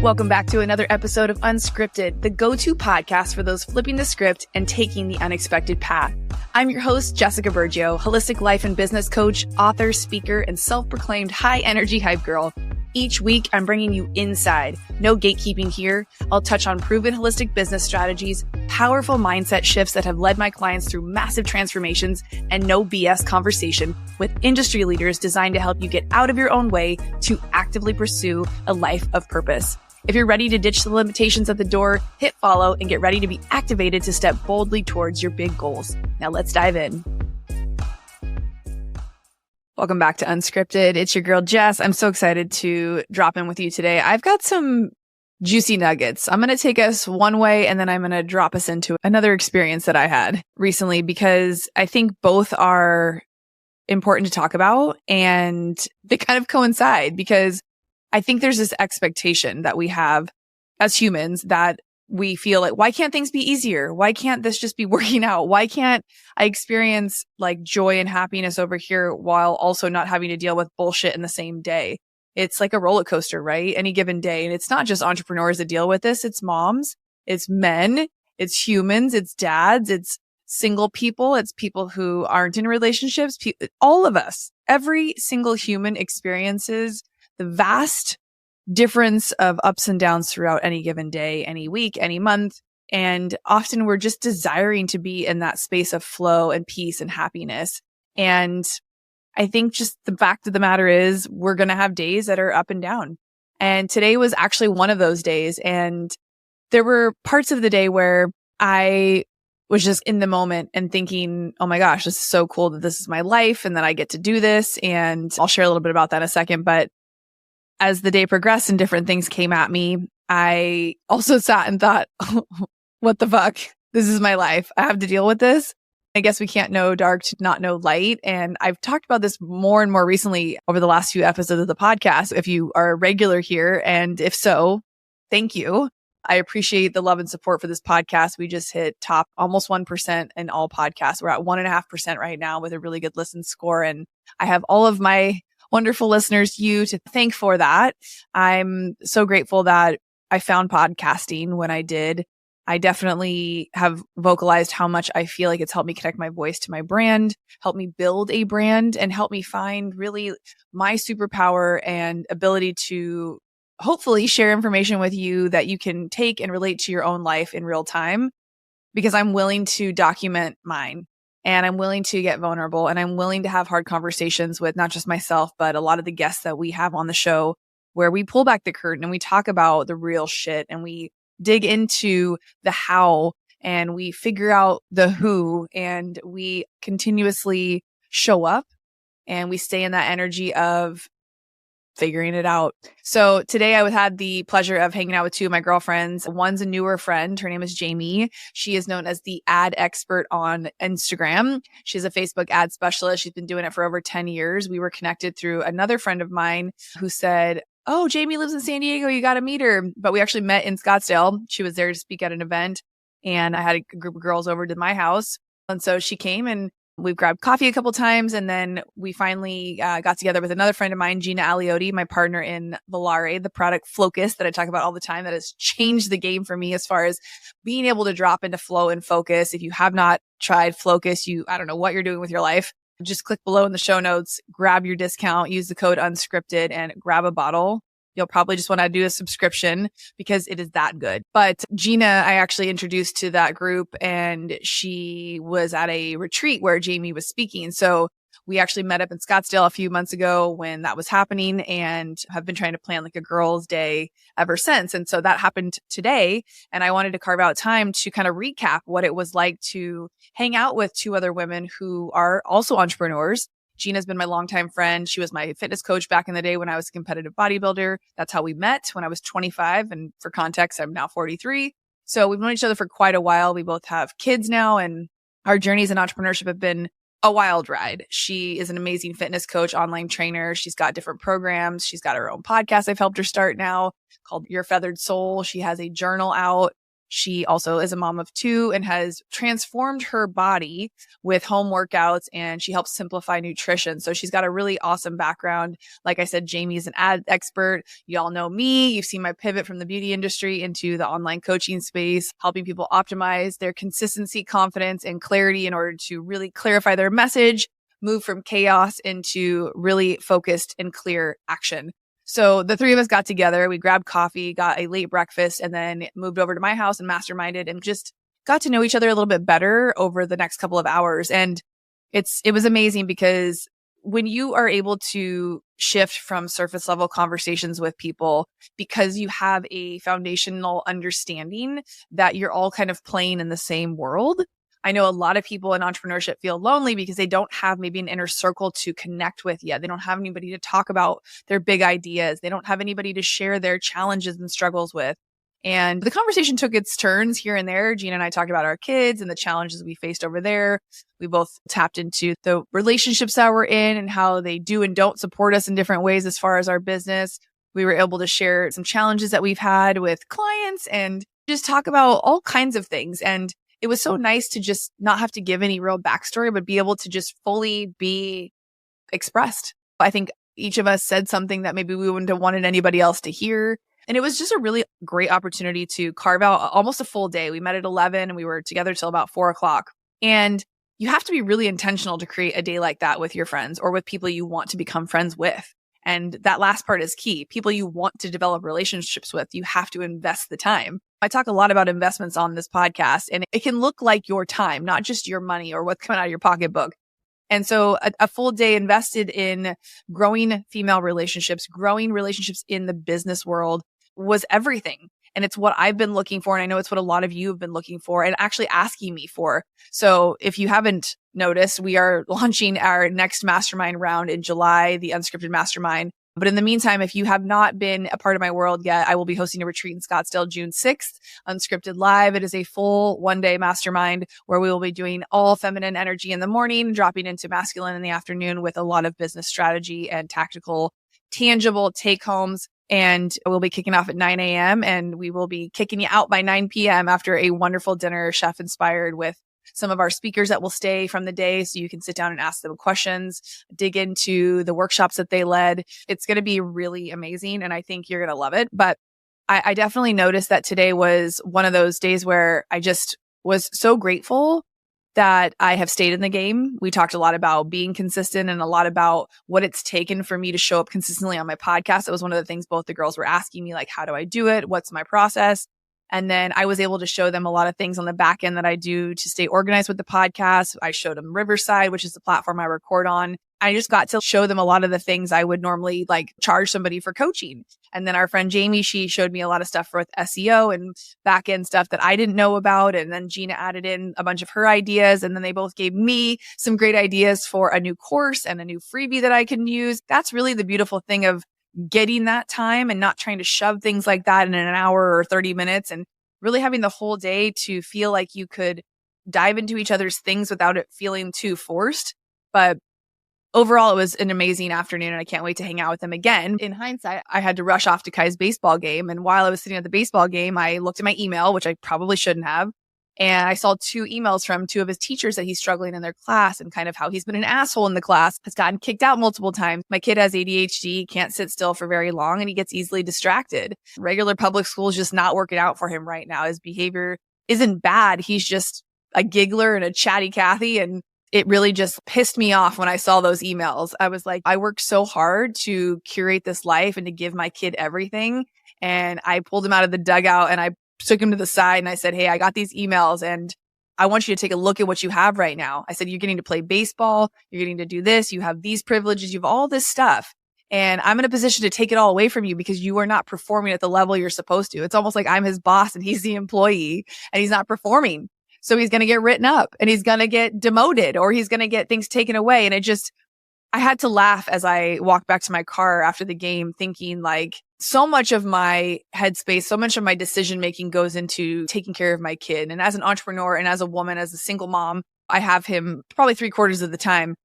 Welcome back to another episode of Unscripted, the go-to podcast for those flipping the script and taking the unexpected path. I'm your host, Jessica Bergio, holistic life and business coach, author, speaker, and self-proclaimed high-energy hype girl. Each week, I'm bringing you inside. No gatekeeping here. I'll touch on proven holistic business strategies, powerful mindset shifts that have led my clients through massive transformations, and no BS conversation with industry leaders designed to help you get out of your own way to actively pursue a life of purpose. If you're ready to ditch the limitations at the door, hit follow and get ready to be activated to step boldly towards your big goals. Now let's dive in. Welcome back to Unscripted. It's your girl, Jess. I'm so excited to drop in with you today. I've got some juicy nuggets. I'm going to take us one way and then I'm going to drop us into another experience that I had recently because I think both are important to talk about and they kind of coincide because I think there's this expectation that we have as humans that we feel like, why can't things be easier? Why can't this just be working out? Why can't I experience like joy and happiness over here while also not having to deal with bullshit in the same day? It's like a roller coaster, right? Any given day. And it's not just entrepreneurs that deal with this. It's moms, it's men, it's humans, it's dads, it's single people, it's people who aren't in relationships, all of us, every single human experiences the vast difference of ups and downs throughout any given day, any week, any month. And often we're just desiring to be in that space of flow and peace and happiness. And I think just the fact of the matter is we're going to have days that are up and down. And today was actually one of those days. And there were parts of the day where I was just in the moment and thinking, oh my gosh, this is so cool that this is my life and that I get to do this. And I'll share a little bit about that in a second. But as the day progressed and different things came at me, I also sat and thought, what the fuck? This is my life. I have to deal with this. I guess we can't know dark to not know light. And I've talked about this more and more recently over the last few episodes of the podcast. If you are a regular here, and if so, thank you. I appreciate the love and support for this podcast. We just hit top almost 1% in all podcasts. We're at 1.5% right now with a really good listen score. And I have all of my wonderful listeners, you to thank for that. I'm so grateful that I found podcasting when I did. I definitely have vocalized how much I feel like it's helped me connect my voice to my brand, help me build a brand, and help me find really my superpower and ability to hopefully share information with you that you can take and relate to your own life in real time because I'm willing to document mine. And I'm willing to get vulnerable and I'm willing to have hard conversations with not just myself, but a lot of the guests that we have on the show where we pull back the curtain and we talk about the real shit and we dig into the how and we figure out the who and we continuously show up and we stay in that energy of figuring it out. So today I had the pleasure of hanging out with two of my girlfriends. One's a newer friend. Her name is Jamie. She is known as the ad expert on Instagram. She's a Facebook ad specialist. She's been doing it for over 10 years. We were connected through another friend of mine who said, oh, Jamie lives in San Diego. You got to meet her. But we actually met in Scottsdale. She was there to speak at an event and I had a group of girls over to my house. And so she came and we've grabbed coffee a couple times, and then we finally got together with another friend of mine, Gina Aliotti, my partner in Volare, the product Focus that I talk about all the time that has changed the game for me as far as being able to drop into flow and focus. If you have not tried Focus, I don't know what you're doing with your life. Just click below in the show notes, grab your discount, use the code Unscripted, and grab a bottle. You'll probably just want to do a subscription because it is that good. But Gina, I actually introduced to that group and she was at a retreat where Jamie was speaking. So we actually met up in Scottsdale a few months ago when that was happening and have been trying to plan like a girls' day ever since. And so that happened today. And I wanted to carve out time to kind of recap what it was like to hang out with two other women who are also entrepreneurs. Gina's been my longtime friend. She was my fitness coach back in the day when I was a competitive bodybuilder. That's how we met when I was 25. And for context, I'm now 43. So we've known each other for quite a while. We both have kids now and our journeys in entrepreneurship have been a wild ride. She is an amazing fitness coach, online trainer. She's got different programs. She's got her own podcast I've helped her start now called Your Feathered Soul. She has a journal out. She also is a mom of two and has transformed her body with home workouts, and she helps simplify nutrition. So she's got a really awesome background. Like I said, Jamie's an ad expert. Y'all know me. You've seen my pivot from the beauty industry into the online coaching space, helping people optimize their consistency, confidence, and clarity in order to really clarify their message, move from chaos into really focused and clear action. So the three of us got together, we grabbed coffee, got a late breakfast, and then moved over to my house and masterminded and just got to know each other a little bit better over the next couple of hours. And it was amazing because when you are able to shift from surface level conversations with people because you have a foundational understanding that you're all kind of playing in the same world. I know a lot of people in entrepreneurship feel lonely because they don't have maybe an inner circle to connect with yet. They don't have anybody to talk about their big ideas. They don't have anybody to share their challenges and struggles with. And the conversation took its turns here and there. Gina and I talked about our kids and the challenges we faced over there. We both tapped into the relationships that we're in and how they do and don't support us in different ways as far as our business. We were able to share some challenges that we've had with clients and just talk about all kinds of things. And it was so nice to just not have to give any real backstory, but be able to just fully be expressed. I think each of us said something that maybe we wouldn't have wanted anybody else to hear. And it was just a really great opportunity to carve out almost a full day. We met at 11 and we were together till about 4:00. And you have to be really intentional to create a day like that with your friends or with people you want to become friends with. And that last part is key. People you want to develop relationships with, you have to invest the time. I talk a lot about investments on this podcast, and it can look like your time, not just your money or what's coming out of your pocketbook. And so a full day invested in growing female relationships, growing relationships in the business world was everything. And it's what I've been looking for. And I know it's what a lot of you have been looking for and actually asking me for. So if you haven't noticed, we are launching our next mastermind round in July, the Unscripted Mastermind. But in the meantime, if you have not been a part of my world yet, I will be hosting a retreat in Scottsdale, June 6th, Unscripted Live. It is a full one-day mastermind where we will be doing all feminine energy in the morning, dropping into masculine in the afternoon with a lot of business strategy and tactical, tangible take-homes. And we'll be kicking off at 9 a.m. and we will be kicking you out by 9 p.m. after a wonderful dinner, chef inspired, with some of our speakers that will stay from the day so you can sit down and ask them questions, dig into the workshops that they led. It's going to be really amazing and I think you're going to love it. But I definitely noticed that today was one of those days where I just was so grateful that I have stayed in the game. We talked a lot about being consistent and a lot about what it's taken for me to show up consistently on my podcast. It was one of the things both the girls were asking me, like, how do I do it? What's my process? And then I was able to show them a lot of things on the back end that I do to stay organized with the podcast. I showed them Riverside, which is the platform I record on. I just got to show them a lot of the things I would normally like charge somebody for coaching. And then our friend Jamie, she showed me a lot of stuff with SEO and back end stuff that I didn't know about. And then Gina added in a bunch of her ideas. And then they both gave me some great ideas for a new course and a new freebie that I can use. That's really the beautiful thing of getting that time and not trying to shove things like that in an hour or 30 minutes and really having the whole day to feel like you could dive into each other's things without it feeling too forced. But overall, it was an amazing afternoon and I can't wait to hang out with them again. In hindsight, I had to rush off to Kai's baseball game. And while I was sitting at the baseball game, I looked at my email, which I probably shouldn't have. And I saw 2 emails from 2 of his teachers that he's struggling in their class and kind of how he's been an asshole in the class, has gotten kicked out multiple times. My kid has ADHD, can't sit still for very long, and he gets easily distracted. Regular public school is just not working out for him right now. His behavior isn't bad. He's just a giggler and a chatty Cathy. And it really just pissed me off when I saw those emails. I was like, I worked so hard to curate this life and to give my kid everything. And I pulled him out of the dugout and I took him to the side and I said, hey, I got these emails and I want you to take a look at what you have right now. I said, you're getting to play baseball. You're getting to do this. You have these privileges. You have all this stuff. And I'm in a position to take it all away from you because you are not performing at the level you're supposed to. It's almost like I'm his boss and he's the employee and he's not performing. So he's going to get written up and he's going to get demoted or he's going to get things taken away. And I had to laugh as I walked back to my car after the game thinking like so much of my headspace, so much of my decision making goes into taking care of my kid. And as an entrepreneur and as a woman, as a single mom, I have him probably 3/4 of the time.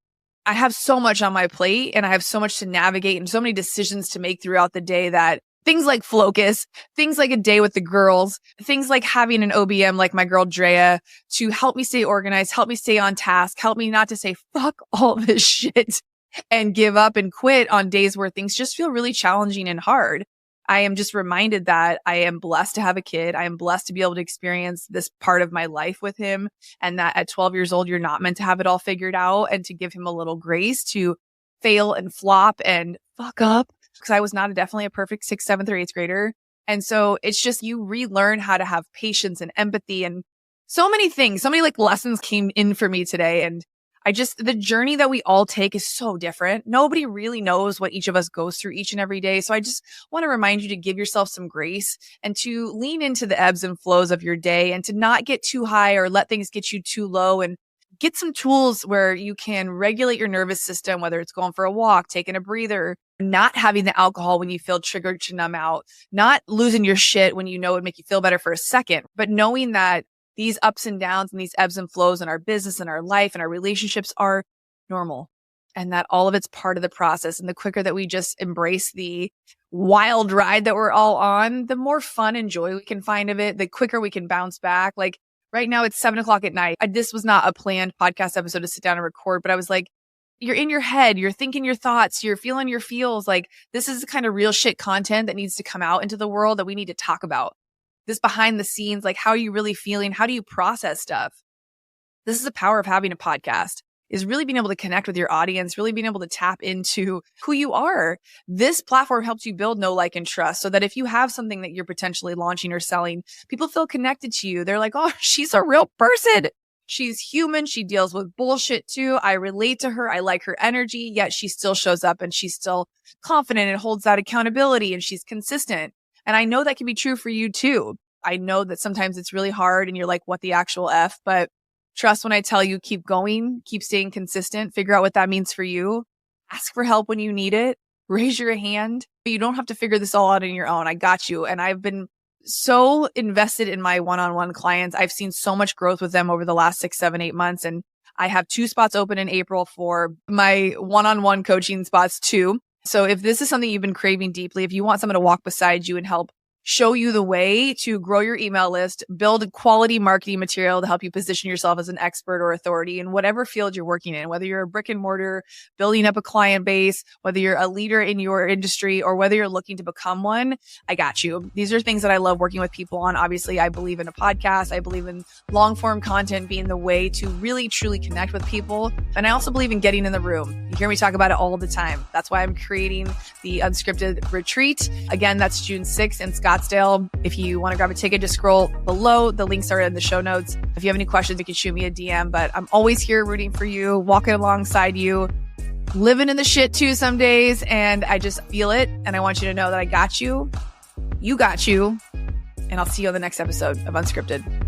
I have so much on my plate and I have so much to navigate and so many decisions to make throughout the day that Things like Focus, things like a day with the girls, things like having an OBM like my girl Drea to help me stay organized, help me stay on task, help me not to say fuck all this shit and give up and quit on days where things just feel really challenging and hard. I am just reminded that I am blessed to have a kid. I am blessed to be able to experience this part of my life with him, and that at 12 years old, you're not meant to have it all figured out, and to give him a little grace to fail and flop and fuck up. Because I was definitely a perfect 6th, 7th, or 8th grader. And so it's just you relearn how to have patience and empathy and so many things. So many like lessons came in for me today. And the journey that we all take is so different. Nobody really knows what each of us goes through each and every day. So I just want to remind you to give yourself some grace and to lean into the ebbs and flows of your day and to not get too high or let things get you too low, and get some tools where you can regulate your nervous system, whether it's going for a walk, taking a breather, not having the alcohol when you feel triggered to numb out, not losing your shit when you know it would make you feel better for a second, but knowing that these ups and downs and these ebbs and flows in our business and our life and our relationships are normal, and that all of it's part of the process. And the quicker that we just embrace the wild ride that we're all on, the more fun and joy we can find of it, the quicker we can bounce back. Like right now it's 7:00 at night. This was not a planned podcast episode to sit down and record, but I was like, you're in your head, you're thinking your thoughts, you're feeling your feels. Like this is the kind of real shit content that needs to come out into the world that we need to talk about. This behind the scenes, like how are you really feeling? How do you process stuff? This is the power of having a podcast, is really being able to connect with your audience, really being able to tap into who you are. This platform helps you build know, like, and trust, so that if you have something that you're potentially launching or selling, people feel connected to you. They're like, oh, she's a real person. She's human. She deals with bullshit too. I relate to her. I like her energy, yet she still shows up and she's still confident and holds that accountability and she's consistent. And I know that can be true for you too. I know that sometimes it's really hard and you're like, what the actual F? But trust when I tell you, keep going, keep staying consistent, figure out what that means for you. Ask for help when you need it. Raise your hand. You don't have to figure this all out on your own. I got you. And I've been so invested in my one-on-one clients. I've seen so much growth with them over the last 6, 7, 8 months. And I have 2 spots open in April for my one-on-one coaching spots too. So if this is something you've been craving deeply, if you want someone to walk beside you and help show you the way to grow your email list, build quality marketing material to help you position yourself as an expert or authority in whatever field you're working in, whether you're a brick and mortar, building up a client base, whether you're a leader in your industry, or whether you're looking to become one, I got you. These are things that I love working with people on. Obviously, I believe in a podcast. I believe in long form content being the way to really, truly connect with people. And I also believe in getting in the room. You hear me talk about it all the time. That's why I'm creating the Unscripted Retreat. Again, that's June 6th in Scottsdale. If you want to grab a ticket, just scroll below. The links are in the show notes. If you have any questions, you can shoot me a DM, but I'm always here rooting for you, walking alongside you, living in the shit too some days. And I just feel it. And I want you to know that I got you. You got you. And I'll see you on the next episode of Unscripted.